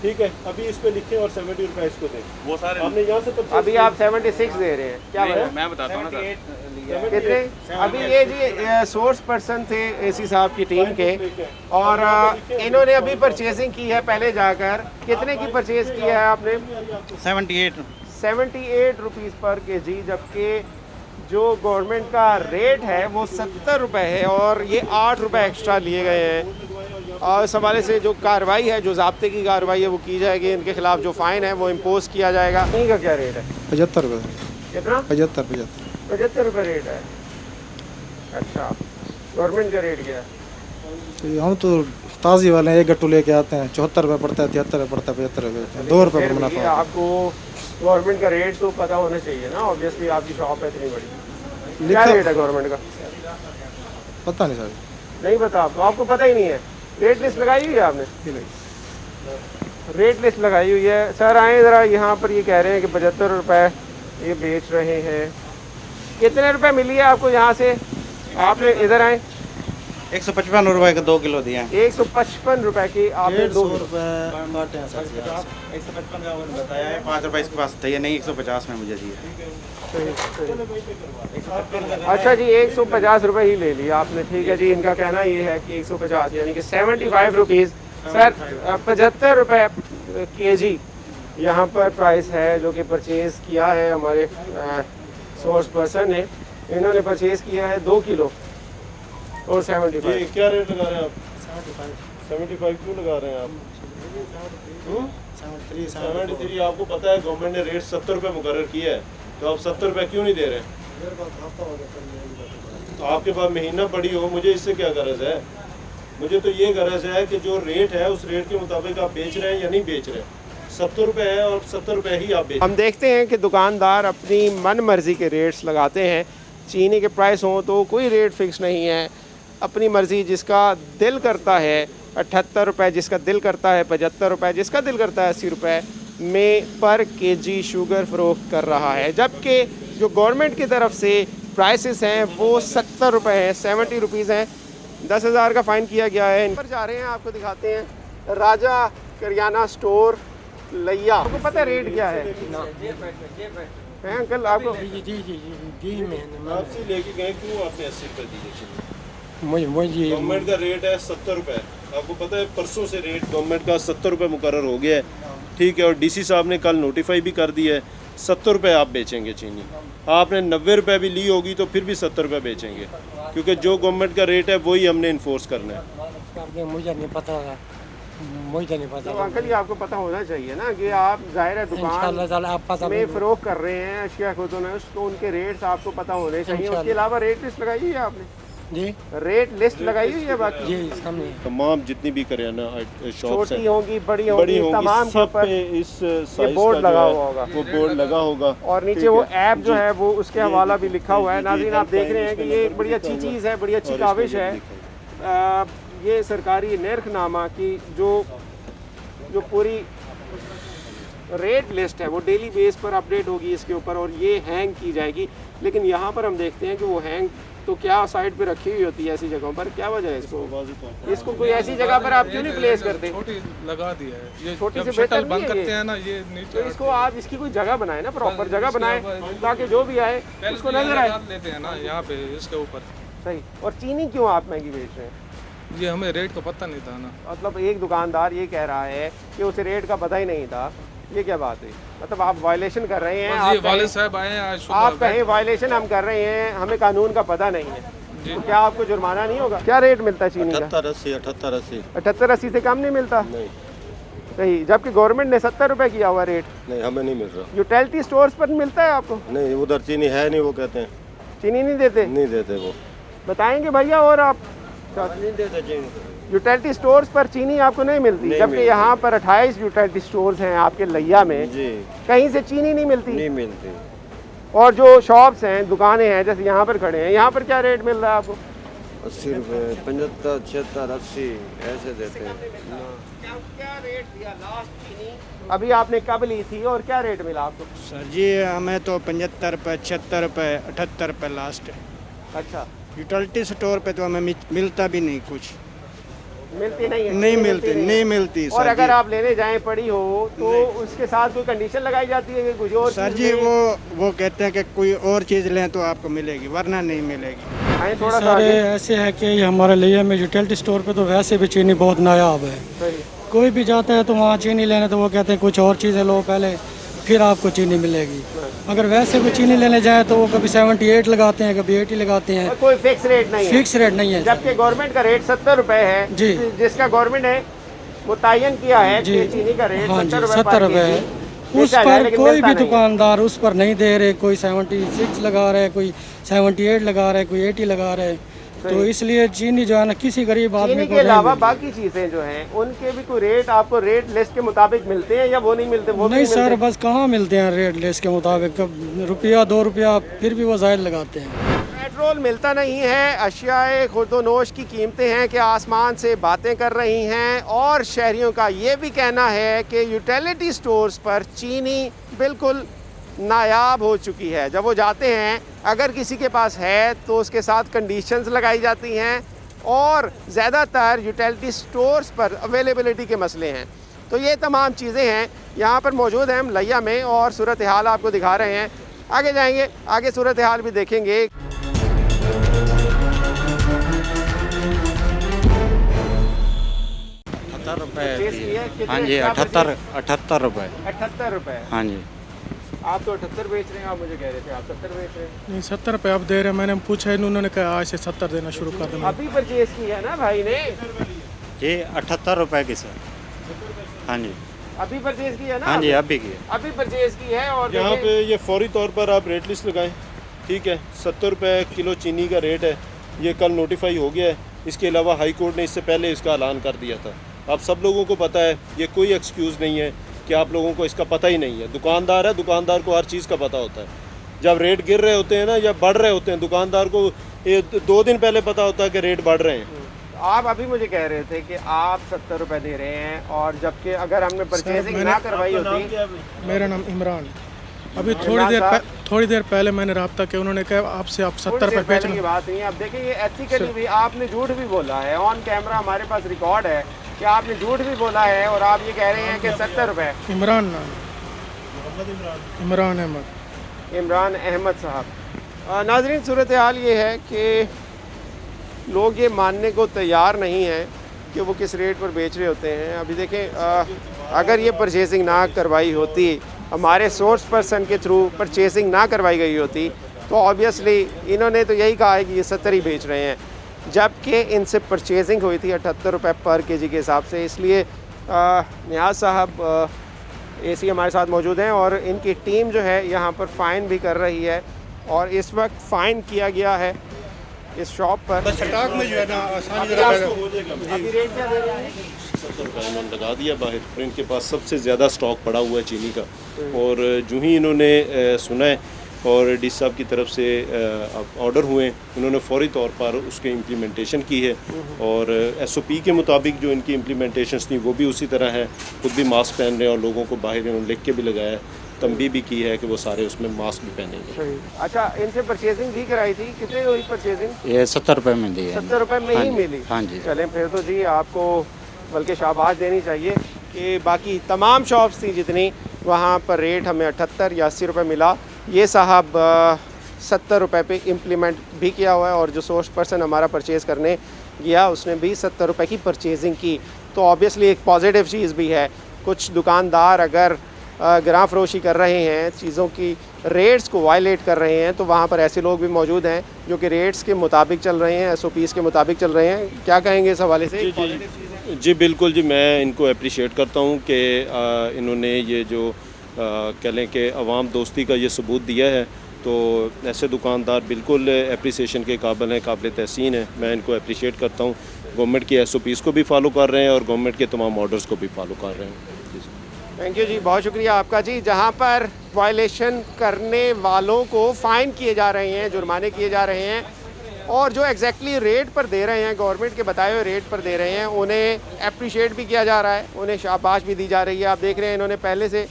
ठीक है, अभी इस पे लिखें और 70 रुपये इसको दें। वो सारे आपने यहाँ से अभी आप 76 दे रहे हैं, क्या नहीं, मैं बताता हूँ ना सर। कितने? अभी ये जी सोर्स पर्सन थे AC साहब की टीम के और इन्होंने अभी परचेजिंग की है पहले जाकर। कितने की परचेज की है आपने? 78 रुपीज़ पर केजी, जबकि जो गवर्नमेंट का रेट है वो 70 रुपये है और ये 8 रुपये एक्स्ट्रा लिए गए हैं। और इस हवाले से जो कार्रवाई है, जो ज़ाब्ते की कार्रवाई है वो की जाएगी, इनके खिलाफ जो फ़ाइन है वो इम्पोज किया जाएगा। नहीं का क्या रेट है? 75 रुपये। कितना? 75 रुपये रेट है। अच्छा, गवर्नमेंट का रेट क्या है? हम तो ताज़ी वाले हैं, एक गट्टू लेके आते हैं, 74 रुपये पड़ता है, 73 रुपये पड़ता है, 75 रुपये, 2 रुपये पर मुनाफा। आपको गवर्नमेंट का रेट तो पता होना चाहिए ना, ऑब्वियसली आपकी शॉप है इतनी बड़ी। क्या रेट है गवर्नमेंट का? पता नहीं सर, नहीं पता आपको? आपको पता ही नहीं है? रेट लिस्ट लगाई हुई है आपने? रेट लिस्ट लगाई हुई है। सर आए ज़रा, यहाँ पर ये कह रहे हैं कि 75 रुपये ये बेच रहे हैं। कितने रुपए मिली है आपको यहाँ से? आपने इधर आए 155 रुपये के 2 किलो दिए हैं। 155 रुपए की आपने 2 रुपये काटे हैं सर। 155 का उन्होंने बताया है, 5 रुपये इसके पास थे नहीं, 150 में मुझे दिए। अच्छा जी, 150 रुपये ही ले लिया आपने। ठीक है जी, इनका कहना ये है कि 150 यानी कि 75 रुपीज़। सर 75 रुपये केजी यहाँ पर प्राइस है जो कि परचेज़ किया है हमारे सोर्स पर्सन ने। इन्होंने परचेज़ किया है 2 किलो और 75। ये क्या रेट लगा रहे हैं आप? 75 क्यों लगा रहे हैं आप? 73। आपको पता है गवर्नमेंट ने रेट 70 रुपये मुकर्रर किया है, तो आप 70 रुपये क्यों नहीं दे रहे? तो आपके पास महीना पड़ी हो, मुझे इससे क्या गरज है? मुझे तो ये गरज है कि जो रेट है उस रेट के मुताबिक आप बेच रहे हैं या नहीं बेच रहे। 70 रुपये है और 70 रुपये ही आप बेच। हम देखते हैं कि दुकानदार अपनी मन मर्जी के रेट्स लगाते हैं। चीनी के प्राइस हों तो कोई रेट फिक्स नहीं है, अपनी मर्ज़ी, जिसका दिल करता है 78 रुपये, जिसका दिल करता है 75 रुपये, जिसका दिल करता है 80 रुपये में पर केजी शुगर फ़रोख्त कर रहा है। जबकि जो गवर्नमेंट की तरफ से प्राइसेस हैं वो 70 रुपये हैं, 70 रुपीज़ हैं। 10,000 का फ़ाइन किया गया है। इन पर जा रहे हैं, आपको दिखाते हैं। राजा करियाना स्टोर लैया, आपको पता है रेट क्या है? हैं अंकल आपको? आपसे लेके गए, क्यों आपने 80 रुपये दिए चीनी? मुझे गवर्नमेंट का रेट है 70 रुपये। आपको पता है परसों से रेट गवर्नमेंट का 70 रुपये मुकर्रर हो गया है, ठीक है। और डीसी साहब ने कल नोटिफाई भी कर दिया है 70 रुपये आप बेचेंगे चीनी। आपने 90 रुपये भी ली होगी तो फिर भी 70 रुपये बेचेंगे, क्योंकि जो गवर्नमेंट का रेट है वही हमने इन्फोर्स करना है। मुझे नहीं पता, मुझे नहीं पता। तो अंकल ये आपको पता होना चाहिए ना कि आप जाहिर है दुकान में फ़रोख्त कर रहे हैं अशिया खुदोनोश, तो उनके रेट्स आपको पता होने चाहिए। उसके अलावा रेट लिस्ट लगाई हुई है आपने? जी, रेट लिस्ट लगाई हुई है बाकी? जी, सामने तमाम जितनी भी करियाना शॉप्स छोटी होंगी, बड़ी होंगी, तमाम के ऊपर इस साइज बोर्ड लगा हुआ होगा, वो बोर्ड लगा होगा, और नीचे वो ऐप जो है वो उसके हवाला भी लिखा हुआ है। नाज़रीन आप देख रहे हैं कि ये एक बड़ी अच्छी चीज़ है, बड़ी अच्छी काविश है। ये सरकारी निर्खनामा की जो पूरी रेट लिस्ट है वो डेली बेस पर अपडेट होगी इसके ऊपर, और ये हैंग की जाएगी। लेकिन यहाँ पर हम देखते हैं कि वो हैंग तो क्या साइड पे रखी हुई होती है ऐसी जगहों पर, क्या वजह है इसको कोई ऐसी जगह पर आप क्यों नहीं प्लेस करते? छोटी लगा दी है ये, छोटी से शटल बेहतर बंद नहीं है करते ये? हैं ना ये नीचे, तो इसको आप इसकी कोई जगह बनाए ना, प्रॉपर जगह बनाए ताकि जो भी आए उसको नजर आए। लेते हैं ना यहाँ पे इसके ऊपर। सही। और चीनी क्यों आप महंगी बेच रहे हैं? ये हमें रेट का पता नहीं था ना। मतलब एक दुकानदार ये कह रहा है कि उसे रेट का पता ही नहीं था, ये क्या बात है? मतलब आप वायलेशन कर रहे हैं। ये वाले साहब आए हैं आज सुबह, आप कहें वायलेशन हम कर रहे हैं, हमें कानून का पता नहीं है, तो क्या आपको जुर्माना नहीं होगा? क्या रेट मिलता है चीनी का? 78-80 से कम नहीं मिलता? नहीं। सही। जबकि गवर्नमेंट ने 70 रुपए किया हुआ रेट। नहीं, हमें नहीं मिल रहा। यूटिलिटी स्टोर्स पर मिलता है आपको? नहीं, उधर चीनी है नहीं, वो कहते हैं चीनी नहीं देते। नहीं देते वो। बताएंगे भैया, और आप नहीं देते चीनी। यूटिलिटी स्टोर्स पर चीनी आपको नहीं मिलती, जबकि यहाँ पर 28 यूटिलिटी स्टोर्स हैं आपके लैया में जी, कहीं से चीनी नहीं मिलती? नहीं मिलती। और जो शॉप्स हैं, दुकानें हैं, जैसे यहाँ पर खड़े हैं, यहाँ पर क्या रेट मिल रहा है आपको? 80 रुपये, 75, 76, 80 ऐसे देते हैं। क्या रेट दिया लास्ट चीनी? अभी आपने कब ली थी और क्या रेट मिला आपको? सर जी हमें तो 75 रुपये, 76 रुपये, 78 रुपये लास्ट है। अच्छा। यूटिलिटी स्टोर पे तो हमें मिलता भी नहीं, कुछ मिलती नहीं है? नहीं मिलती। और अगर आप लेने जाएं पड़ी हो तो उसके साथ कोई कंडीशन लगाई जाती है कि कुछ और? सर जी वो कहते हैं कि कोई और चीज़ लें तो आपको मिलेगी, वरना नहीं मिलेगी। थोड़ा सर ऐसे है कि हमारे लिए में यूटिलिटी स्टोर पे तो वैसे भी चीनी बहुत नायाब है। कोई भी जाता है तो वहाँ चीनी लेने तो वो कहते हैं कुछ और चीज़ें लो पहले, फिर आपको चीनी मिलेगी। अगर वैसे कोई चीनी लेने जाए तो वो कभी 78 लगाते हैं, कभी 80 लगाते हैं। कोई फिक्स रेट नहीं है? फिक्स रेट नहीं है, जबकि गवर्नमेंट का रेट 70 रुपए है जी, जिसका गवर्नमेंट ने मुतय्यन किया है कि चीनी का रेट 70 रुपए है। उस पर कोई भी दुकानदार उस पर नहीं दे रहे, कोई 76 लगा रहे, कोई 78 लगा रहे, कोई 80 लगा रहे। तो इसलिए चीनी जो है ना किसी गरीब आदमी को के अलावा बाकी चीज़ें जो हैं उनके भी कोई रेट आपको रेट लिस्ट के मुताबिक मिलते हैं या वो नहीं मिलते? वो नहीं सर, बस कहाँ मिलते हैं रेट लिस्ट के मुताबिक, रुपया 2 रुपया फिर भी वो ज़ायद लगाते हैं। पेट्रोल मिलता नहीं है, अशियाए खुर्दोनोश की कीमतें हैं कि आसमान से बातें कर रही हैं, और शहरियों का ये भी कहना है कि यूटिलिटी स्टोर्स पर चीनी बिल्कुल नायाब हो चुकी है। जब वो जाते हैं, अगर किसी के पास है तो उसके साथ कंडीशंस लगाई जाती हैं, और ज़्यादातर यूटिलिटी स्टोर्स पर अवेलेबिलिटी के मसले हैं। तो ये तमाम चीज़ें हैं यहाँ पर मौजूद हैं हम लैया में, और सूरत हाल आपको दिखा रहे हैं। आगे जाएंगे, आगे सूरत हाल भी देखेंगे। हाँ जी, 78 रुपये। 78 रुपये? हाँ जी। आप तो 78 बेच रहे हैं, आप मुझे कह रहे थे आप 70 बेच रहे हैं। नहीं, 70 रुपये आप दे रहे हैं। मैंने पूछा, इन्होंने कहा आज से 70 देना शुरू कर देना। अभी परचेज की है ना भाई ने? जी 78 रुपये की सर। हाँ जी, अभी परचेज की है ना? हाँ जी, अभी की है। अभी परचेज की है। और यहाँ पे ये फौरी तौर पर आप रेट लिस्ट लगाएं, ठीक है। 70 रुपये किलो चीनी का रेट है, ये कल नोटिफाई हो गया है। इसके अलावा हाई कोर्ट ने इससे पहले इसका ऐलान कर दिया था। आप सब लोगों को पता है, ये कोई एक्सक्यूज़ नहीं है कि आप लोगों को इसका पता ही नहीं है। दुकानदार है, दुकानदार को हर चीज़ का पता होता है। जब रेट गिर रहे होते हैं ना या बढ़ रहे होते हैं, दुकानदार को 2 दिन पहले पता होता है कि रेट बढ़ रहे हैं। आप अभी मुझे कह रहे थे कि आप 70 रुपये दे रहे हैं, और जबकि अगर हमने परचेजिंग ना करवाई होती। मेरा नाम इमरान। अभी थोड़ी देर पहले मैंने रब्ता किया, उन्होंने कहा आपसे आप 70 रुपये बेचने की बात नहीं है। अब देखिए, ये एथिकली भी आपने झूठ भी बोला है, ऑन कैमरा हमारे पास रिकॉर्ड है क्या आपने झूठ भी बोला है और आप ये कह रहे हैं कि 70 रुपये? इमरान नाम, इमरान अहमद। इमरान अहमद साहब। नाज़रीन, सूरत हाल ये है कि लोग ये मानने को तैयार नहीं हैं कि वो किस रेट पर बेच रहे होते हैं। अभी देखें, अगर ये परचेजिंग ना करवाई होती, हमारे सोर्स पर्सन के थ्रू परचेजिंग ना करवाई गई होती, तो ऑब्वियसली इन्होंने तो यही कहा है कि ये 70 ही बेच रहे हैं, जबकि इनसे परचेजिंग हुई थी 78 रुपये पर केजी के हिसाब से। इसलिए नियाज़ साहब एसी हमारे साथ मौजूद हैं और इनकी टीम जो है यहाँ पर फ़ाइन भी कर रही है और इस वक्त फ़ाइन किया गया है इस शॉप पर। स्टॉक में जो है ना आसानी अभी रेट क्या दे रहे हैं? 70 रुपये इन्होंने लगा दिया बाहर, और इनके पास सबसे ज़्यादा स्टॉक पड़ा हुआ है चीनी का। और जो ही इन्होंने सुना है और डी साहब की तरफ से ऑर्डर हुए, उन्होंने फौरी तौर पर उसके इम्प्लीमेंटेशन की है और SOP के मुताबिक जो इनकी इम्प्लीमेंटेशंस थी वो भी उसी तरह है। खुद भी मास्क पहन रहे हैं और लोगों को बाहर इन्होंने लिख के भी लगाया है, तंबीह भी की है कि वो सारे उसमें मास्क भी पहनेंगे। अच्छा, इनसे परचेजिंग भी कराई थी, कितने हुई परचेजिंग? ये 70 रुपये में दी है। 70 रुपये में ही मिली? हाँ जी। चलें फिर तो जी आपको बल्कि शाबाश देनी चाहिए कि बाकी तमाम शॉप्स थी जितनी, वहाँ पर रेट हमें 78 या 80 रुपये मिला। ये साहब 70 रुपये पे इम्प्लीमेंट भी किया हुआ है और जो सोर्स पर्सन हमारा परचेज़ करने गया उसने भी 70 रुपये की परचेजिंग की। तो ऑब्वियसली एक पॉजिटिव चीज़ भी है। कुछ दुकानदार अगर गिरां फरोशी कर रहे हैं, चीज़ों की रेट्स को वायलेट कर रहे हैं, तो वहाँ पर ऐसे लोग भी मौजूद हैं जो कि रेट्स के मुताबिक चल रहे हैं, SOPs के मुताबिक चल रहे हैं। क्या कहेंगे इस हवाले से? जी बिल्कुल जी, मैं इनको अप्रिशिएट करता हूँ कि इन्होंने ये जो कह लें कि अवाम दोस्ती का ये सबूत दिया है, तो ऐसे दुकानदार बिल्कुल अप्रिसिएशन के काबिल हैं, काबिल तहसीन है। मैं इनको अप्रिशिएट करता हूँ। गवर्नमेंट की SOPs को भी फॉलो कर रहे हैं और गवर्नमेंट के तमाम ऑर्डर्स को भी फॉलो कर रहे हैं। थैंक यू जी, बहुत शुक्रिया आपका जी। जहाँ पर वायलेशन करने वालों को फ़ाइन किए जा रहे हैं, जुर्माने किए जा रहे हैं और जो एग्जैक्टली रेट पर दे रहे हैं, गवर्नमेंट के बताए हुए रेट पर दे रहे हैं, उन्हें अप्रिशिएट भी किया जा रहा है, उन्हें शाबाश भी दी जा रही है। आप देख रहे हैं इन्होंने पहले से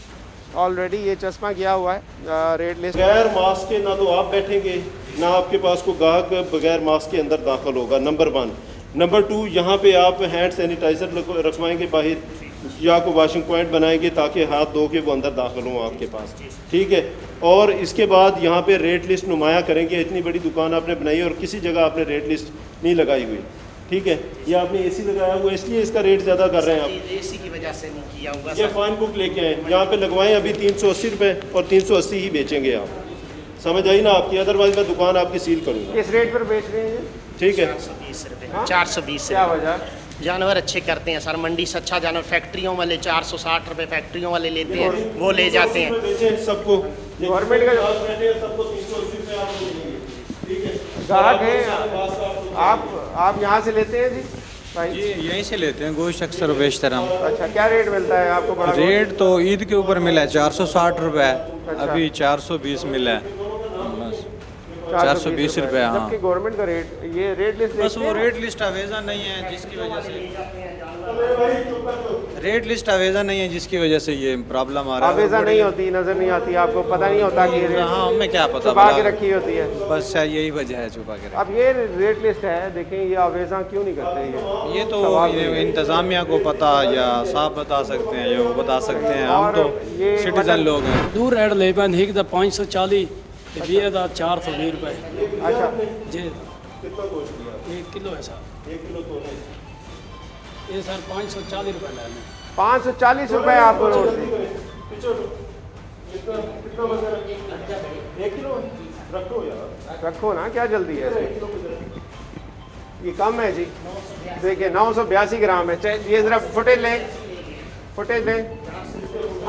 ऑलरेडी ये चश्मा किया हुआ है रेट लिस्ट। बगैर मास्क के ना तो आप बैठेंगे ना आपके पास को ग्राहक बगैर मास्क के अंदर दाखिल होगा, नंबर 1। नंबर 2, यहाँ पे आप हैंड सैनिटाइज़र रखवाएंगे बाहर या को वॉशिंग पॉइंट बनाएंगे ताकि हाथ धो के वो अंदर दाखिल हों आपके पास, ठीक है। और इसके बाद यहाँ पे रेट लिस्ट नुमाया करेंगे। इतनी बड़ी दुकान आपने बनाई और किसी जगह आपने रेट लिस्ट नहीं लगाई हुई, ठीक है। ये आपने AC लगाया हुआ, इसलिए इसका रेट ज़्यादा कर रहे हैं आप। AC की वजह से नहीं किया हुआ। ये फाइन बुक लेके आए, यहाँ पे लगवाएं अभी 380 रुपये और 380 ही बेचेंगे आप। समझ आई ना आपकी? अदरवाइज मैं दुकान आपकी सील करूँगा। किस रेट पर बेच रहे हैं? ठीक है, 420 रुपये। 420। क्या वजह? जानवर अच्छे करते हैं सर, मंडी से अच्छा जानवर फैक्ट्रियों वाले 460 रुपये फैक्ट्रियों वाले लेते हैं, वो ले जाते हैं सबको। गवर्नमेंट का ग्राहक है, आप यहाँ से लेते हैं जी? जी यहीं से लेते हैं, गोश्त अक्सर बेचते हम। अच्छा, क्या रेट मिलता है आपको? बड़ा रेट तो ईद के ऊपर मिला है 460 रुपये, अभी 420 मिला है, बस 420 रुपये। हाँ, जबकि गवर्नमेंट का रेट, ये रेट लिस्ट बस वो रेट लिस्ट आवेजा नहीं है जिसकी वजह से ये प्रॉब्लम आ रहा है। आवेजा नहीं होती, नजर नहीं आती, आपको पता नहीं होता कि हाँ, हमें क्या पता, छुपा के रखी होती है, बस यही वजह है छुपा के। अब ये रेट लिस्ट है, देखें ये आवेजा क्यों नहीं करते? ये तो इंतजामिया को पता, या साहब बता सकते हैं या वो बता सकते हैं, हम तो सिटीजन लोग हैं। दूर रेट ले पाए ठीक था 540, ये था 420 रुपये। अच्छा जी, कितना गोश्त लिया? 1 किलो है सर। 1 किलो तो ये सर 540 रुपये ले लें। 540 रुपये आपको रोड से? रखो ना, क्या जल्दी है? ये कम है जी, देखिए 982 ग्राम है। ये जरा फुटेज लें।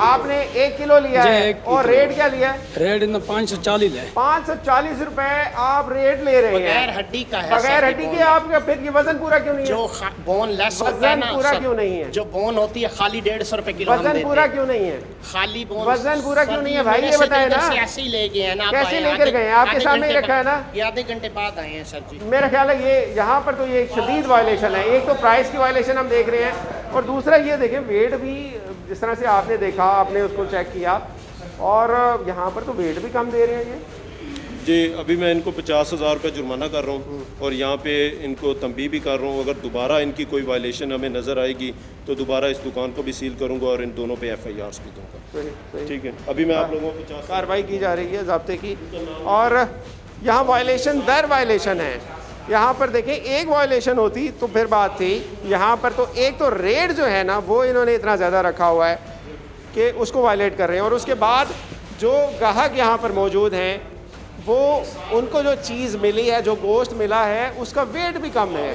आपने 1 किलो लिया है और रेट क्या लिया है? रेट इतना 540 है। 540 रुपए आप रेट ले रहे हैं बगैर हड्डी का है। बगैर हड्डी के आपका फिर ये वजन पूरा क्यों नहीं है? जो बोन लेस होता है ना, पूरा क्यों नहीं है? जो बोन होती है खाली 150 रुपए किलो। वजन पूरा क्यों नहीं है? खाली बोन वजन पूरा क्यों नहीं है भाई, ये बताए ना। ऐसे ही ले गए हैं ना, कैसे लेकर गए? आपके सामने रखा है ना। ये आधे घंटे बाद आए हैं सर जी। मेरा ख्याल है ये यहाँ पर तो ये शदीद वायलेशन है। एक तो प्राइस की वायलेशन हम देख रहे हैं और दूसरा ये देखें वेट भी जिस तरह से आपने देखा, आपने उसको चेक किया और यहाँ पर तो वेट भी कम दे रहे हैं ये। जी अभी मैं इनको 50,000 रुपये जुर्माना कर रहा हूँ और यहाँ पे इनको तंबीह भी कर रहा हूँ। अगर दोबारा इनकी कोई वायलेशन हमें नज़र आएगी तो दोबारा इस दुकान को भी सील करूँगा और इन दोनों पे FIRs भी दूँगा। ठीक है, अभी मैं आप लोगों को कार्रवाई की जा रही है ज़ाब्ते की। और यहाँ वायलेशन दर वायलेशन है। यहाँ पर देखें, एक वायलेशन होती तो फिर बात थी। यहाँ पर तो एक तो रेट जो है ना वो इन्होंने इतना ज़्यादा रखा हुआ है कि उसको वायलेट कर रहे हैं, और उसके बाद जो ग्राहक यहाँ पर मौजूद हैं वो उनको जो चीज़ मिली है, जो गोश्त मिला है, उसका वेट भी कम है।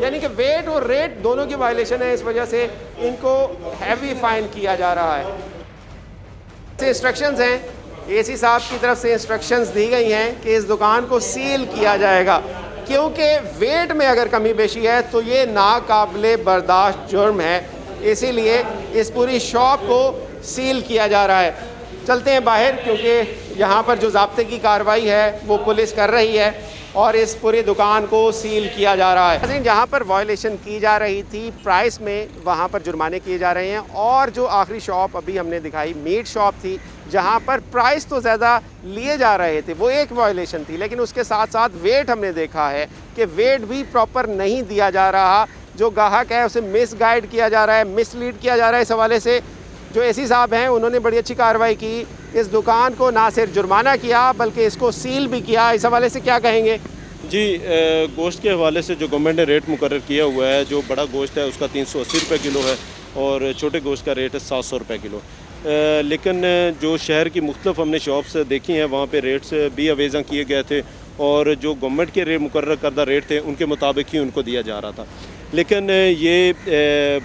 यानी कि वेट और रेट दोनों की वायलेशन है। इस वजह से इनको हैवी फाइन किया जा रहा है। इंस्ट्रक्शंस हैं, AC साहब की तरफ से इंस्ट्रक्शंस दी गई हैं कि इस दुकान को सील किया जाएगा, क्योंकि वेट में अगर कमी बेशी है तो ये नाकाबिले बर्दाश्त जुर्म है। इसीलिए इस पूरी शॉप को सील किया जा रहा है। चलते हैं बाहर, क्योंकि यहाँ पर जो ज़ाब्ते की कार्रवाई है वो पुलिस कर रही है और इस पूरी दुकान को सील किया जा रहा है। जहाँ पर वायलेशन की जा रही थी प्राइस में, वहाँ पर जुर्माने किए जा रहे हैं। और जो आखिरी शॉप अभी हमने दिखाई, मीट शॉप थी, जहाँ पर प्राइस तो ज़्यादा लिए जा रहे थे, वो एक वायलेशन थी। लेकिन उसके साथ साथ वेट हमने देखा है कि वेट भी प्रॉपर नहीं दिया जा रहा। जो ग्राहक है उसे मिसगाइड किया जा रहा है, मिसलीड किया जा रहा है। इस हवाले से जो AC साहब हैं उन्होंने बड़ी अच्छी कार्रवाई की। इस दुकान को ना सिर्फ जुर्माना किया बल्कि इसको सील भी किया। इस हवाले से क्या कहेंगे? जी गोश्त के हवाले से जो गवर्नमेंट ने रेट मुकर्रर किया हुआ है, जो बड़ा गोश्त है उसका 380 रुपये किलो है और छोटे गोश्त का रेट है 700 रुपये किलो। लेकिन जो शहर की मुख्तलिफ हमने शॉप्स देखी हैं वहाँ पे रेट्स भी अवेज़ा किए गए थे और जो गवर्नमेंट के रेट मुकर्रर करदा रेट थे उनके मुताबिक ही उनको दिया जा रहा था। लेकिन ये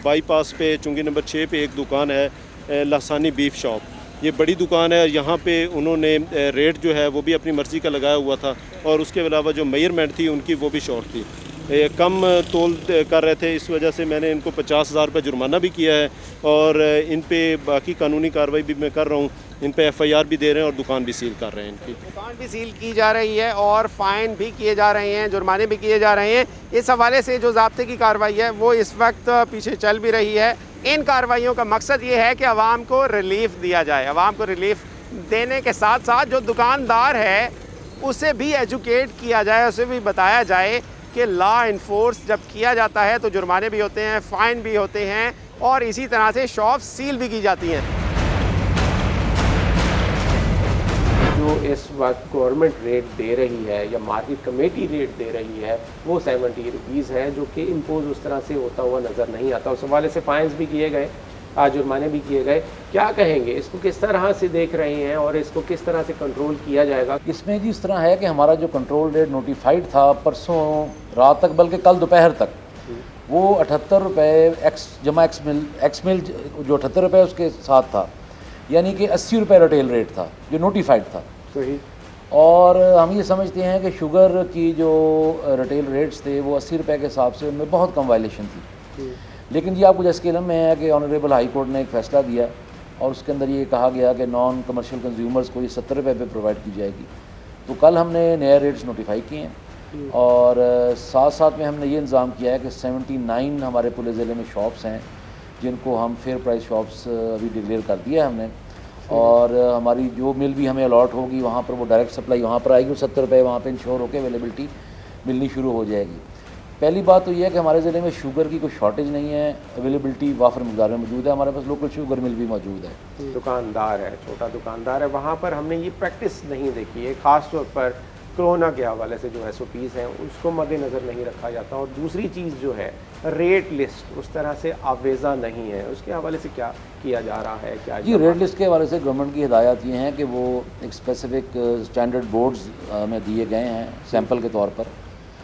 बाईपास पे चुंगी नंबर 6 पे एक दुकान है लासानी बीफ शॉप, ये बड़ी दुकान है। यहाँ पे उन्होंने रेट जो है वो भी अपनी मर्ज़ी का लगाया हुआ था और उसके अलावा जो मेजरमेंट थी उनकी वो भी शॉर्ट थी, कम तोल कर रहे थे। इस वजह से मैंने इनको 50,000 रुपये जुर्माना भी किया है और इन पे बाकी कानूनी कार्रवाई भी मैं कर रहा हूँ। इन पे FIR भी दे रहे हैं और दुकान भी सील कर रहे हैं। इनकी दुकान भी सील की जा रही है और फ़ाइन भी किए जा रहे हैं, जुर्माने भी किए जा रहे हैं। इस हवाले से जो ज़ाब्ते की कार्रवाई है वो इस वक्त पीछे चल भी रही है। इन कार्रवाइयों का मकसद ये है कि आवाम को रिलीफ दिया जाए। आवाम को रिलीफ देने के साथ साथ जो दुकानदार है उसे भी एजुकेट किया जाए, उसे भी बताया जाए कि लॉ इन्फोर्स जब किया जाता है तो जुर्माने भी होते हैं, फ़ाइन भी होते हैं और इसी तरह से शॉप सील भी की जाती हैं। जो इस वक्त गवर्नमेंट रेट दे रही है या मार्केट कमेटी रेट दे रही है वो 70 रुपीज़ है, जो कि इम्पोज उस तरह से होता हुआ नज़र नहीं आता। उस हवाले से फ़ाइन्स भी किए गए, जुर्माने भी किए गए। क्या कहेंगे, इसको किस तरह से देख रहे हैं और इसको किस तरह से कंट्रोल किया जाएगा? इसमें जी इस तरह है कि हमारा जो कंट्रोल रेट नोटिफाइड था परसों रात तक, बल्कि कल दोपहर तक, वो 78 रुपये एक्स मिल जो 78 रुपये उसके साथ था, यानी कि 80 रुपये रिटेल रेट था जो नोटिफाइड था। सही। और हम ये समझते हैं कि शुगर की जो रिटेल रेट्स थे वो 80 रुपये के हिसाब से उनमें बहुत कम वायलेशन थी। लेकिन जी आपको जैसे इल्म में है कि ऑनरेबल हाई कोर्ट ने एक फ़ैसला दिया और उसके अंदर ये कहा गया कि नॉन कमर्शियल कंज्यूमर्स को ये 70 रुपये पे प्रोवाइड की जाएगी। तो कल हमने नए रेट्स नोटिफाई किए हैं और साथ साथ में हमने ये इंतज़ाम किया है कि 79 हमारे पूरे ज़िले में शॉप्स हैं जिनको हम फेयर प्राइस शॉप्स अभी डिक्लेयर कर दिया है हमने। और हमारी जो मिल भी हमें अलॉट होगी वहाँ पर वो डायरेक्ट सप्लाई वहाँ पर आएगी, 70 रुपये वहाँ पे इंश्योर होकर अवेलेबिलिटी मिलनी शुरू हो जाएगी। पहली बात तो ये है कि हमारे ज़िले में शुगर की कोई शॉर्टेज नहीं है, अवेलेबिलिटी वाफर मकदार में मौजूद है। हमारे पास लोकल शुगर मिल भी मौजूद है। दुकानदार है, छोटा दुकानदार है, वहाँ पर हमने ये प्रैक्टिस नहीं देखी है। ख़ास तौर पर कोरोना के हवाले से जो SOPs हैं उसको मद्देनज़र नहीं रखा जाता। और दूसरी चीज़ जो है रेट लिस्ट उस तरह से आवेज़ा नहीं है, उसके हवाले से क्या किया जा रहा है? क्या जी रेट लिस्ट के हवाले से गवर्नमेंट की हिदायत ये हैं कि वो एक स्पेसिफिक स्टैंडर्ड बोर्ड्स में दिए गए हैं सैंपल के तौर पर।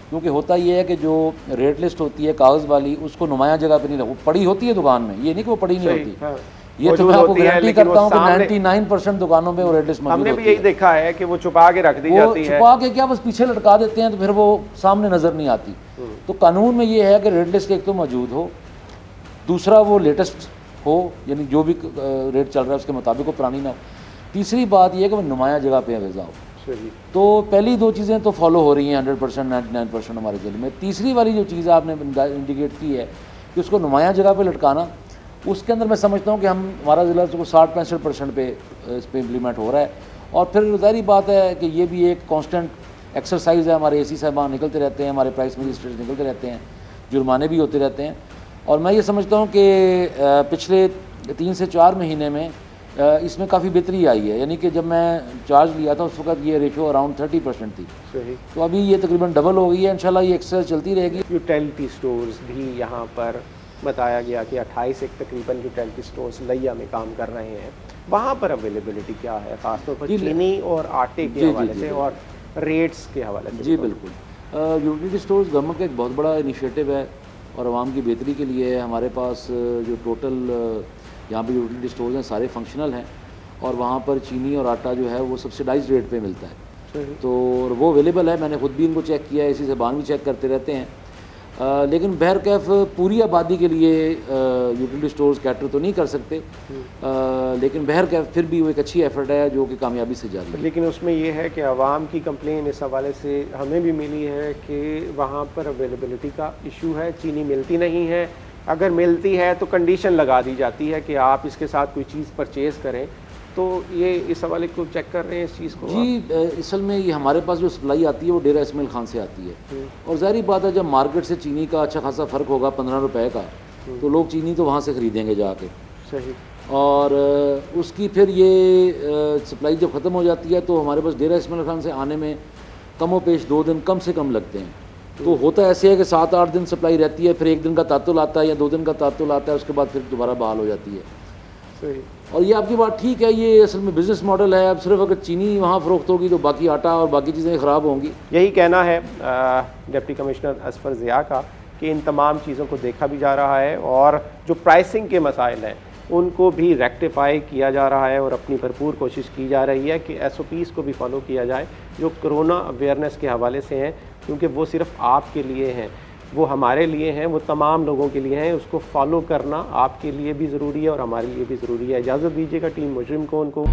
क्योंकि होता ये है कि जो रेट लिस्ट होती है कागज़ वाली उसको नुमाया जगह पे नहीं रखो, पड़ी होती है दुकान में, ये नहीं कि वो पड़ी नहीं होती। हाँ। ये तो मैं आपको गारंटी करता हूँ कि 99% दुकानों पे वो रेट लिस्ट मौजूद होती है। हमने भी यही देखा है कि वो छुपा के रख दी जाती है। छुपा के क्या बस पीछे लटका देते हैं तो फिर वो सामने नज़र नहीं आती। तो कानून में ये है कि रेट लिस्ट एक तो मौजूद हो, दूसरा वो लेटेस्ट हो, यानी जो भी रेट चल रहा है उसके मुताबिक हो, पुरानी ना हो। तीसरी बात ये है कि वो नुमाया जगह पे अवेज़ा हो। तो पहली दो चीज़ें तो फॉलो हो रही हैं 100%, 99% हमारे ज़िले में। तीसरी वाली जो चीज़ आपने इंडिकेट की है कि उसको नुमाया जगह पे लटकाना, उसके अंदर मैं समझता हूँ कि हमारा ज़िला तो 60-65% पे इस पर इम्प्लीमेंट हो रहा है और फिर ज़ाहिर बात है कि ये भी एक कांस्टेंट एक्सरसाइज है, हमारे एसी साहबान निकलते रहते हैं, हमारे प्राइस मजिस्ट्रेट निकलते रहते हैं, जुर्माने भी होते रहते हैं। और मैं ये समझता हूँ कि पिछले 3 से 4 महीने में इसमें काफ़ी बेहतरी आई है, यानी कि जब मैं चार्ज लिया था उस वक्त ये रेशो अराउंड 30% थी, तो अभी ये तकरीबन डबल हो गई है। इंशाल्लाह ये एक्सरसाइज चलती रहेगी। यूटिलिटी स्टोर्स भी यहाँ पर बताया गया कि 28 एक तकरीबन यूटिलिटी स्टोर्स लिया में काम कर रहे हैं, वहाँ पर अवेलेबिलिटी क्या है ख़ासतौर पर चीनी और आटे के हवाले से और रेट्स के हवाले से? जी बिल्कुल, यूटिलिटी स्टोर्स गवर्नमेंट का एक बहुत बड़ा इनिशिएटिव है और आवाम की बेहतरी के लिए है। हमारे पास जो टोटल यहाँ पे यूटिलिटी स्टोर्स हैं सारे फंक्शनल हैं और वहाँ पर चीनी और आटा जो है वो सब्सिडाइज्ड रेट पे मिलता है, तो वो अवेलेबल है। मैंने खुद भी इनको चेक किया है, इसी से बान भी चेक करते रहते हैं। लेकिन बहरकैफ पूरी आबादी के लिए यूटिलिटी स्टोर्स कैटर तो नहीं कर सकते, लेकिन बहरकैफ फिर भी वो एक अच्छी एफर्ट है जो कि कामयाबी से जारी है। लेकिन उसमें ये है कि आवाम की कंप्लेन इस हवाले से हमें भी मिली है कि वहाँ पर अवेलेबिलिटी का इशू है, चीनी मिलती नहीं है, अगर मिलती है तो कंडीशन लगा दी जाती है कि आप इसके साथ कोई चीज़ परचेज़ करें। तो ये इस हवाले को चेक कर रहे हैं इस चीज़ को? जी असल में ये हमारे पास जो सप्लाई आती है वो डेरा इस्माइल खान से आती है और ज़ाहिर बात है जब मार्केट से चीनी का अच्छा खासा फ़र्क होगा 15 रुपए का, तो लोग चीनी तो वहाँ से ख़रीदेंगे जाके। सही। और उसकी फिर ये सप्लाई जब ख़त्म हो जाती है तो हमारे पास डेरा इस्माइल खान से आने में कमो पेश 2 दिन कम से कम लगते हैं। तो होता ऐसे है कि 7-8 दिन सप्लाई रहती है, फिर 1 दिन का तातुल आता है या 2 दिन का तातुल आता है, उसके बाद फिर दोबारा बहाल हो जाती है। सही। और ये आपकी बात ठीक है, ये असल में बिज़नेस मॉडल है। अब सिर्फ अगर चीनी वहाँ फ़रोख्त होगी तो बाकी आटा और बाकी चीज़ें ख़राब होंगी। यही कहना है डिप्टी कमिश्नर असफर ज़िया का कि इन तमाम चीज़ों को देखा भी जा रहा है और जो प्राइसिंग के मसाइल हैं उनको भी रेक्टिफाई किया जा रहा है और अपनी भरपूर कोशिश की जा रही है कि SOPs को भी फॉलो किया जाए जो कोरोना अवेयरनेस के हवाले से हैं, क्योंकि वो सिर्फ आपके लिए हैं, वो हमारे लिए हैं, वो तमाम लोगों के लिए हैं। उसको फॉलो करना आपके लिए भी ज़रूरी है और हमारे लिए भी ज़रूरी है। इजाज़त दीजिएगा टीम मुजरिम को उनको।